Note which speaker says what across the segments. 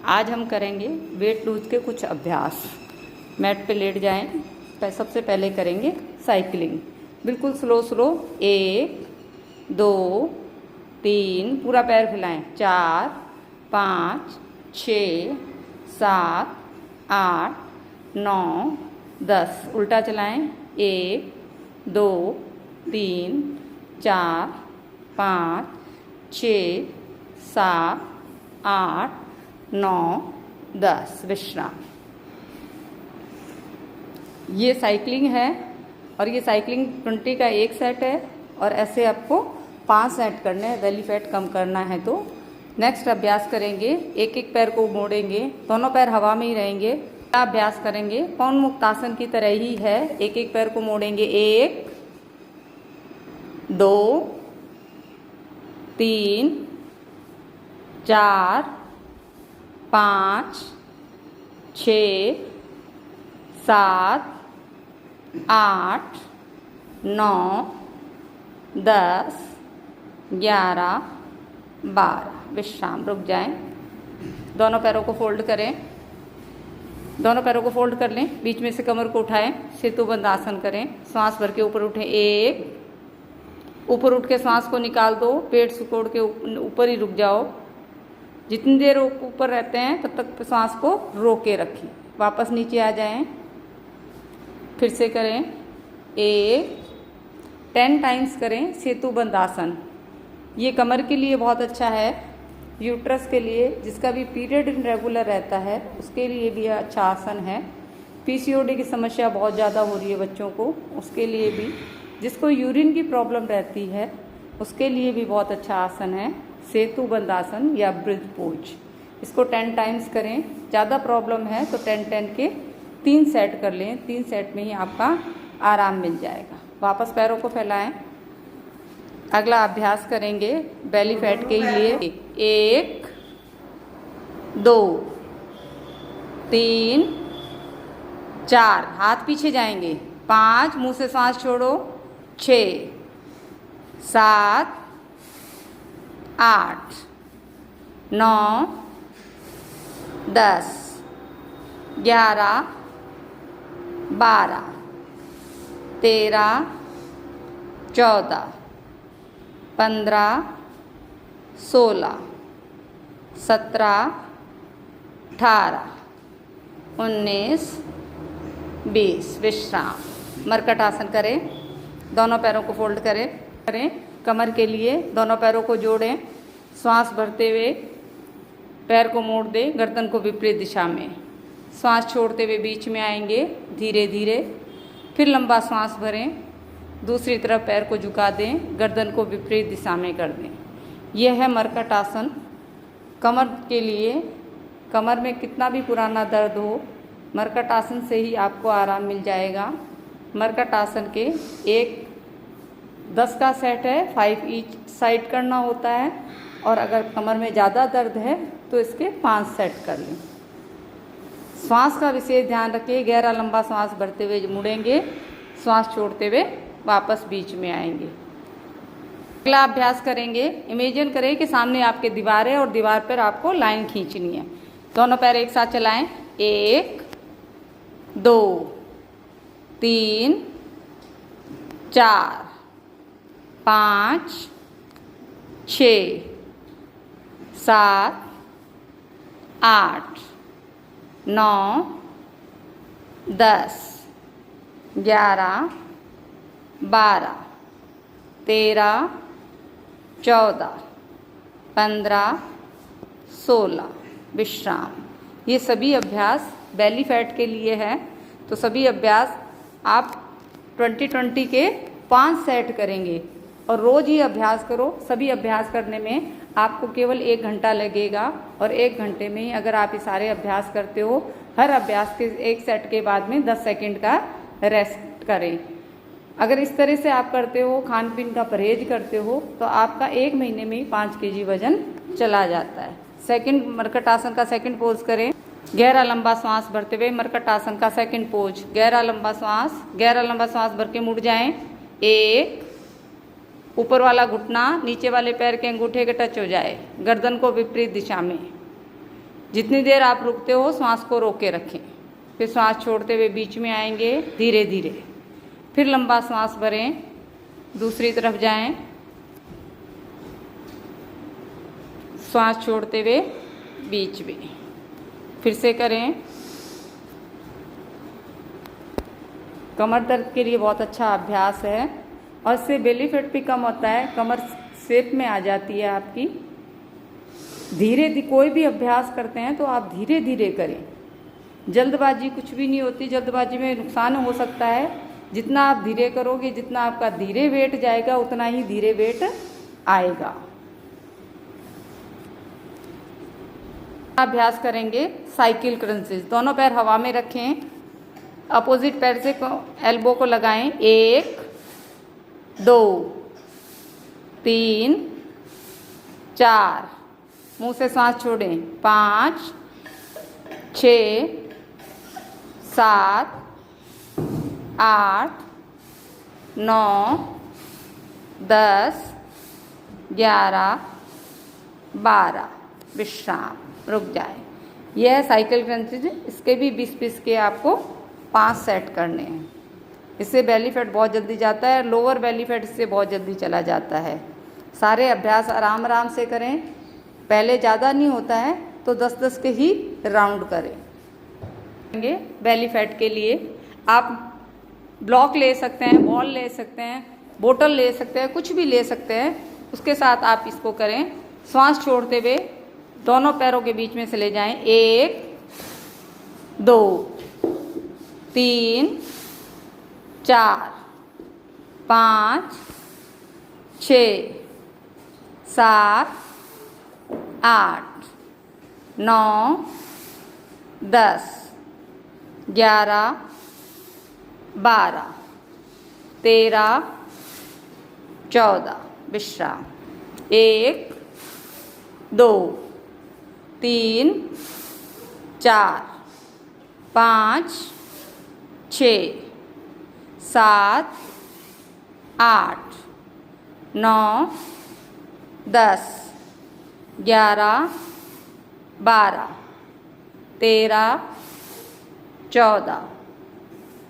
Speaker 1: आज हम करेंगे वेट लूज के कुछ अभ्यास। मैट पे लेट जाएं। सबसे पहले करेंगे साइकिलिंग, बिल्कुल स्लो स्लो। 1 2 3, पूरा पैर फैलाएं। 4 5 6 7 8 9 10, उल्टा चलाएं। 1 2 3 4 5 6 7 8 9 10, विश्राम। ये साइकिलिंग है और ये साइकिलिंग 20 का एक सेट है और ऐसे आपको 5 सेट करने हैं। बेली फैट कम करना है तो नेक्स्ट अभ्यास करेंगे। एक एक पैर को मोड़ेंगे, दोनों पैर हवा में ही रहेंगे। अभ्यास करेंगे पवन मुक्त आसन की तरह ही है। एक एक पैर को मोड़ेंगे। 1 2 3 4 5 6 7 8 9 10 11 12, विश्राम। रुक जाएं। दोनों पैरों को फोल्ड करें। दोनों पैरों को फोल्ड कर लें। बीच में से कमर को उठाएं। सेतुबंध आसन करें। सांस भर के ऊपर उठें। 1, ऊपर उठ के सांस को निकाल दो। पेट सिकोड़ के ऊपर ही रुक जाओ। जितनी देर ऊपर रहते हैं तब तक सांस को रोके रखें। वापस नीचे आ जाएं। फिर से करें। 10 टाइम्स करें सेतुबंध आसन। ये कमर के लिए बहुत अच्छा है, यूट्रस के लिए, जिसका भी पीरियड इरेगुलर रहता है उसके लिए भी अच्छा आसन है। पीसीओडी की समस्या बहुत ज़्यादा हो रही है बच्चों को, उसके लिए भी, जिसको यूरिन की प्रॉब्लम रहती है उसके लिए भी बहुत अच्छा आसन है सेतुबंध आसन या ब्रिज पोज। इसको 10 टाइम्स करें। ज़्यादा प्रॉब्लम है तो 10-10 के 3 सेट कर लें। 3 सेट में ही आपका आराम मिल जाएगा। वापस पैरों को फैलाएं। अगला अभ्यास करेंगे बेली फैट के लिए। 1 2 3 4, हाथ पीछे जाएंगे। 5, मुंह से सांस छोड़ो। 6 7 8 9 10 11 12 13 14 15 16 17 18 19 20, विश्राम। मरकट आसन करें। दोनों पैरों को फोल्ड करें। कमर के लिए दोनों पैरों को जोड़ें। श्वास भरते हुए पैर को मोड़ दें, गर्दन को विपरीत दिशा में। श्वास छोड़ते हुए बीच में आएंगे धीरे धीरे। फिर लंबा श्वास भरें। दूसरी तरफ पैर को झुका दें, गर्दन को विपरीत दिशा में कर दें। यह है मरकट आसन कमर के लिए। कमर में कितना भी पुराना दर्द हो, मरकट आसन से ही आपको आराम मिल जाएगा। मरकट आसन के 10 का सेट है, 5 ईच साइड करना होता है। और अगर कमर में ज़्यादा दर्द है तो इसके 5 सेट कर लें। श्वास का विशेष ध्यान रखिए। गहरा लंबा श्वास भरते हुए मुड़ेंगे, श्वास छोड़ते हुए वापस बीच में आएंगे। अगला अभ्यास करेंगे। इमेजिन करें कि सामने आपके दीवार है और दीवार पर आपको लाइन खींचनी है। दोनों पैर एक साथ चलाएं। 1 2 3 4 5 6 7 8 9 10 11 12 13 14 15 16, विश्राम। ये सभी अभ्यास बेली फैट के लिए है। तो सभी अभ्यास आप 20-20 के 5 सेट करेंगे और रोज़ ही अभ्यास करो। सभी अभ्यास करने में आपको केवल 1 घंटा लगेगा और 1 घंटे में ही अगर आप ये सारे अभ्यास करते हो, हर अभ्यास के 1 सेट के बाद में 10 सेकंड का रेस्ट करें। अगर इस तरह से आप करते हो, खान पीन का परहेज करते हो, तो आपका 1 महीने में ही 5 kg वजन चला जाता है। सेकंड मरकट आसन का सेकंड पोज करें। गहरा लंबा श्वास भरते हुए मरकट आसन का सेकंड पोज। गहरा लंबा श्वास भर के मुड़ जाएं। 1, ऊपर वाला घुटना नीचे वाले पैर के अंगूठे के टच हो जाए, गर्दन को विपरीत दिशा में। जितनी देर आप रुकते हो श्वास को रोक के रखें, फिर श्वास छोड़ते हुए बीच में आएंगे धीरे धीरे, फिर लंबा श्वास भरें, दूसरी तरफ जाएं, श्वास छोड़ते हुए बीच में, फिर से करें। कमर दर्द के लिए बहुत अच्छा अभ्यास है और इससे बेली फैट भी कम होता है, कमर शेप में आ जाती है आपकी। धीरे कोई भी अभ्यास करते हैं तो आप धीरे धीरे करें, जल्दबाजी कुछ भी नहीं होती, जल्दबाजी में नुकसान हो सकता है। जितना आप धीरे करोगे, जितना आपका धीरे वेट जाएगा उतना ही धीरे वेट आएगा। अभ्यास करेंगे साइकिल क्रंचेस। दोनों पैर हवा में रखें, अपोजिट पैर से एल्बो को लगाएं। 1 2 3 4, मुंह से सांस छोड़ें। 5 6 7 8 9 10 11 12, विश्राम, रुक जाए। यह है साइकिल क्रंचेस। इसके भी 20-20 के आपको 5 सेट करने हैं। इससे बेली फैट बहुत जल्दी जाता है, लोअर बेली फैट इससे बहुत जल्दी चला जाता है। सारे अभ्यास आराम आराम से करें, पहले ज़्यादा नहीं होता है तो 10-10 के ही राउंड करें। बेली फैट के लिए आप ब्लॉक ले सकते हैं, बॉल ले सकते हैं, बोतल ले सकते हैं, कुछ भी ले सकते हैं, उसके साथ आप इसको करें। श्वास छोड़ते हुए दोनों पैरों के बीच में से ले जाएं। 1 2 3 4 5 6 7 8 9 10 11 12 13 14, विश्राम। 1 2 3 4 5 6 7 8 9 10 11 12 13 14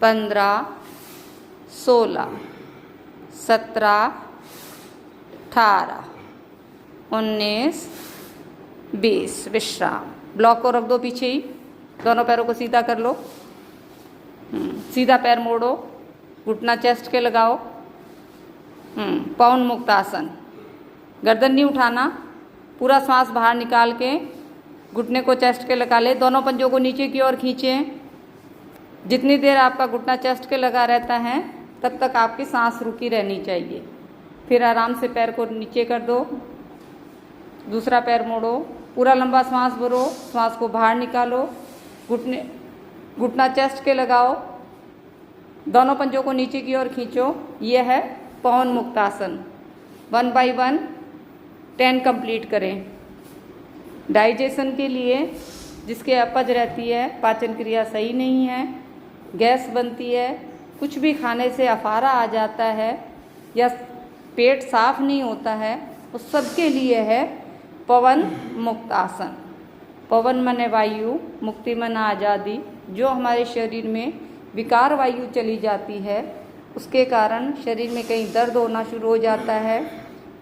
Speaker 1: 15 16 17 18 19 20, विश्राम। ब्लॉक को रख दो पीछे ही, दोनों पैरों को सीधा कर लो। सीधा पैर मोड़ो, घुटना चेस्ट के लगाओ। पवन मुक्त आसन। गर्दन नहीं उठाना, पूरा सांस बाहर निकाल के घुटने को चेस्ट के लगा ले। दोनों पंजों को नीचे की ओर खींचें। जितनी देर आपका घुटना चेस्ट के लगा रहता है तब तक आपकी सांस रुकी रहनी चाहिए। फिर आराम से पैर को नीचे कर दो, दूसरा पैर मोड़ो, पूरा लंबा सांस भरो, सांस को बाहर निकालो, घुटना चेस्ट के लगाओ, दोनों पंजों को नीचे की ओर खींचो। यह है पवन मुक्त आसन। 1 by 1 10 कंप्लीट करें। डाइजेशन के लिए, जिसके अपच रहती है, पाचन क्रिया सही नहीं है, गैस बनती है, कुछ भी खाने से अफारा आ जाता है या पेट साफ नहीं होता है, उस सब के लिए है पवन मुक्त आसन। पवन माने वायु, मुक्ति माने आज़ादी। जो हमारे शरीर में विकार वायु चली जाती है उसके कारण शरीर में कहीं दर्द होना शुरू हो जाता है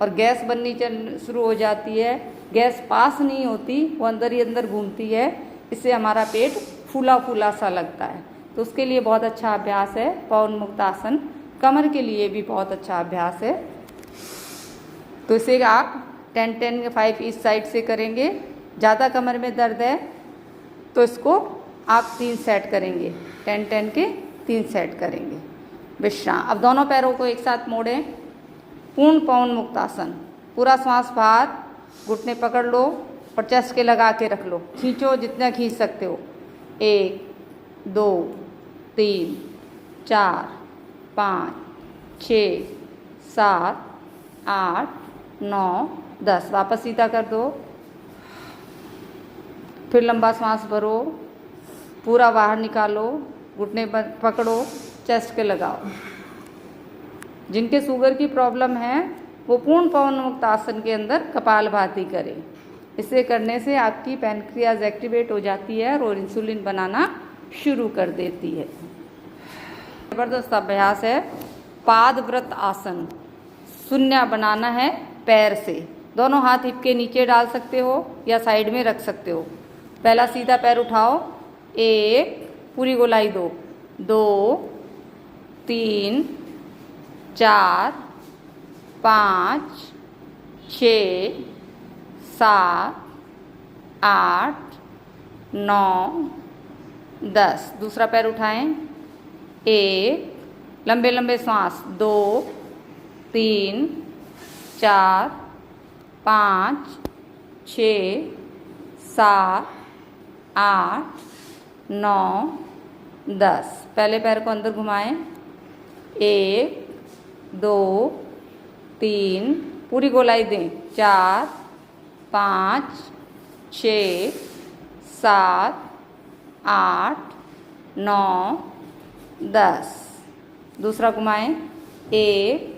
Speaker 1: और गैस बननी शुरू हो जाती है। गैस पास नहीं होती, वो अंदर ही अंदर घूमती है, इससे हमारा पेट फूला फूला सा लगता है। तो उसके लिए बहुत अच्छा अभ्यास है पवन मुक्त आसन। कमर के लिए भी बहुत अच्छा अभ्यास है। तो इसे आप 10-10 5 इस साइड से करेंगे। ज़्यादा कमर में दर्द है तो इसको आप 3 सेट करेंगे, 10-10 के 3 सेट करेंगे। विश्राम। अब दोनों पैरों को एक साथ मोड़ें। पूर्ण पवन मुक्त आसन। पूरा सांस बाहर, घुटने पकड़ लो और चेस्ट के लगा के रख लो। खींचो जितना खींच सकते हो। 1 2 3 4 5 6 7 8 9 10। वापस सीधा कर दो। फिर लंबा सांस भरो, पूरा बाहर निकालो, घुटने पकड़ो, चेस्ट के लगाओ। जिनके शुगर की प्रॉब्लम है वो पूर्ण पवन मुक्त आसन के अंदर कपालभाति करें। इसे करने से आपकी पैनक्रियाज एक्टिवेट हो जाती है और इंसुलिन बनाना शुरू कर देती है। जबरदस्त अभ्यास है पादव्रत आसन। शून्य बनाना है पैर से, दोनों हाथ हिप के नीचे डाल सकते हो या साइड में रख सकते हो। पहला सीधा पैर उठाओ, 1, पूरी गोलाई 2, 2, 3, 4, 5, 6, 7, 8, 9, 10। दूसरा पैर उठाएं, 1, लंबे लंबे सांस, 2, 3, 4, 5, 6, 7, 8, 9, 10। पहले पैर को अंदर घुमाएं, 1, 2, 3, पूरी गोलाई दें, 4, 5, 6, 7, 8, 9, 10। दूसरा घुमाएं, 1,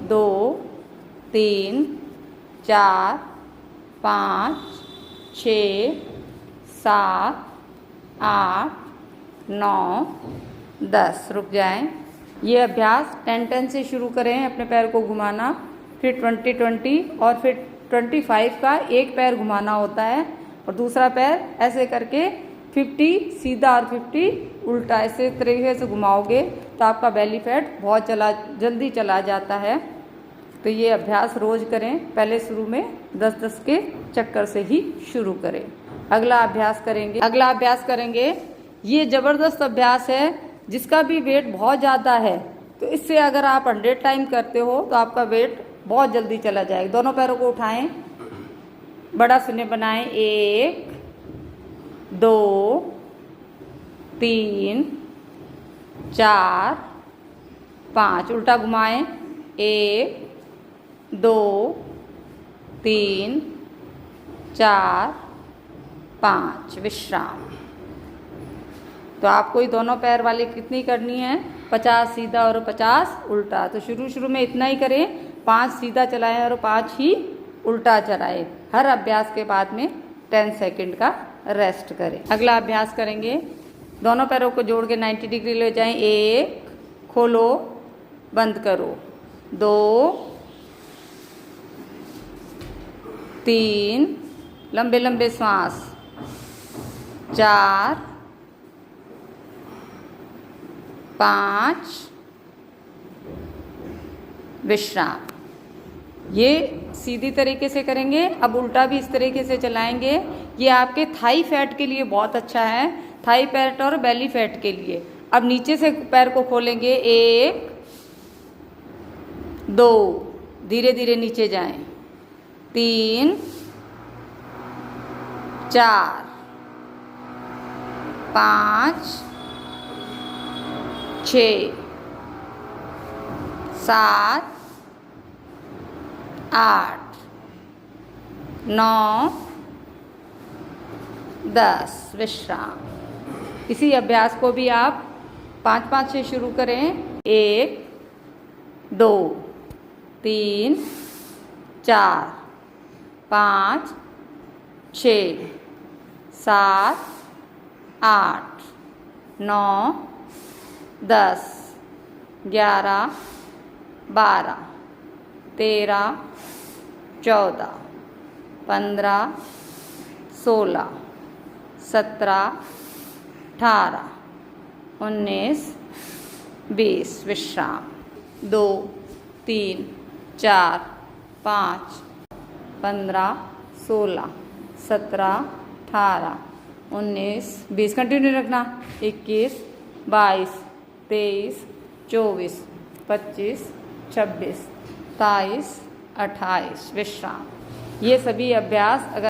Speaker 1: 2, 3, 4, 5, 6, 7, 8, 9, 10। रुक जाएं। ये अभ्यास 10-10 से शुरू करें अपने पैर को घुमाना, फिर 20-20 और फिर 25 का एक पैर घुमाना होता है और दूसरा पैर ऐसे करके 50 सीधा और 50 उल्टा, ऐसे तरीके से घुमाओगे तो आपका बेली फैट बहुत जल्दी चला जाता है। तो ये अभ्यास रोज करें। पहले शुरू में 10-10 के चक्कर से ही शुरू करें। अगला अभ्यास करेंगे। ये ज़बरदस्त अभ्यास है, जिसका भी वेट बहुत ज़्यादा है तो इससे अगर आप 100 टाइम करते हो तो आपका वेट बहुत जल्दी चला जाएगा। दोनों पैरों को उठाएं, बड़ा शून्य बनाएं, 1, 2, 3, 4, 5। उल्टा घुमाएं, 1, 2, 3, 4, 5। विश्राम। तो आपको ये दोनों पैर वाली कितनी करनी है? 50 सीधा और 50 उल्टा। तो शुरू में इतना ही करें, 5 सीधा चलाएं और 5 ही उल्टा चलाएं। हर अभ्यास के बाद में 10 सेकंड का रेस्ट करें। अगला अभ्यास करेंगे। दोनों पैरों को जोड़ के 90 डिग्री ले जाएं, 1, खोलो, बंद करो, 2, 3, लंबे लंबे सांस, 4, 5, विश्राम। ये सीधी तरीके से करेंगे। अब उल्टा भी इस तरीके से चलाएंगे। ये आपके थाई फैट के लिए बहुत अच्छा है, थाई फैट और बेली फैट के लिए। अब नीचे से पैर को खोलेंगे, 1, 2, धीरे धीरे नीचे जाएं, 3, 4, 5, 6, 7, 8, 9, 10। विश्राम। इसी अभ्यास को भी आप 5-5 से शुरू करें। 1, 2, 3, 4, 5, 6, 7, 8, 9, 10, 11, 12, 13, 14, 15, 16, 17, 18, 19, 20। विश्राम। 2, 3, 4, 5, 15, 16, 17, 18, 19, 20। कंटिन्यू रखना। 21, 22, 23, 24, 25, 26, 27, 28। विश्राम। ये सभी अभ्यास अगर